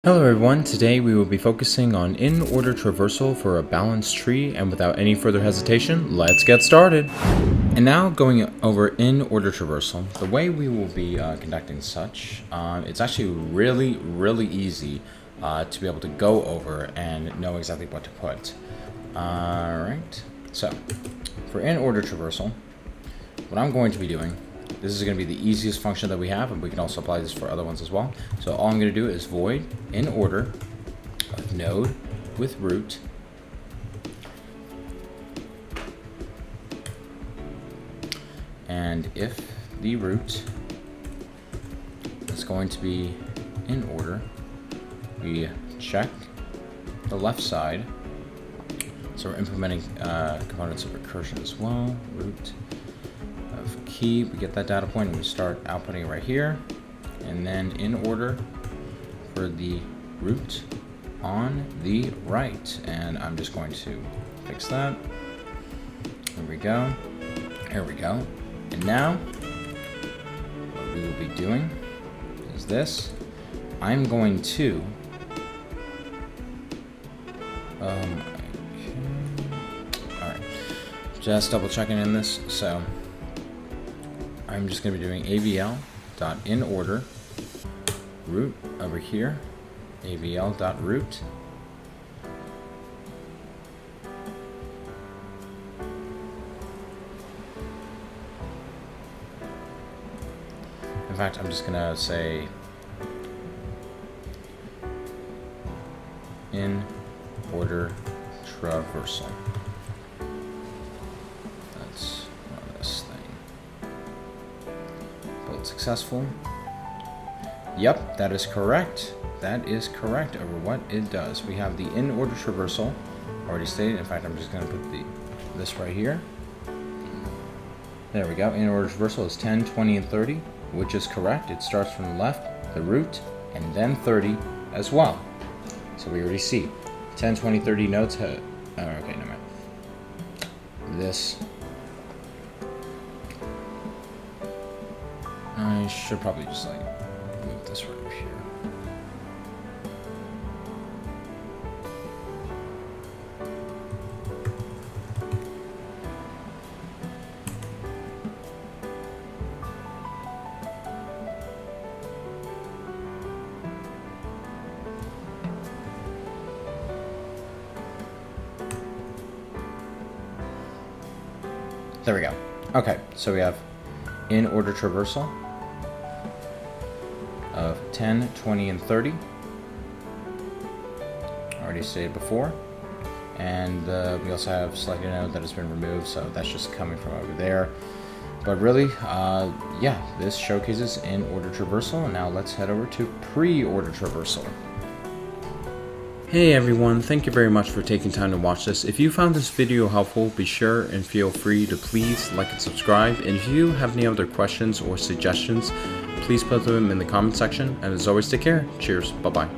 Hello everyone, today we will be focusing on in-order traversal for a balanced tree, and without any further hesitation, let's get started! And now going over in-order traversal, the way we will be conducting such, it's actually really easy to be able to go over and know exactly what to put. Alright, so for in-order traversal, what I'm going to be doing, this is going to be the easiest function that we have, and we can also apply this for other ones as well. So all I'm going to do is void in order of node with root and if the root is going to be in order, we check the left side. So we're implementing components of recursion as well. Root of key, we get that data point and we start outputting it right here, and then in order for the root on the right, and I'm just going to fix that. There we go. There we go. And now what we will be doing is this. I'm going to alright, just double checking in this. So I'm just going to be doing avl.inOrder root over here, avl.root. In fact, I'm just going to say in order traversal. Let's run this thing. Build successful. Yep, that is correct. That is correct over what it does. We have the in order traversal already stated. In fact, I'm just going to put this right here. There we go. In order traversal is 10, 20, and 30, which is correct. It starts from the left, the root, and then 30 as well. So we already see 10, 20, 30 nodes. Okay, no matter. This. I should probably just like move this right here. There we go. Okay, so we have in order traversal of 10, 20, and 30. Already stated before. And we also have selected node that has been removed, so that's just coming from over there. But really, yeah, this showcases in order traversal, and now let's head over to pre-order traversal. Hey everyone, thank you very much for taking time to watch this. If you found this video helpful, be sure and feel free to please like and subscribe. And if you have any other questions or suggestions, please put them in the comment section. And as always, take care. Cheers. Bye-bye.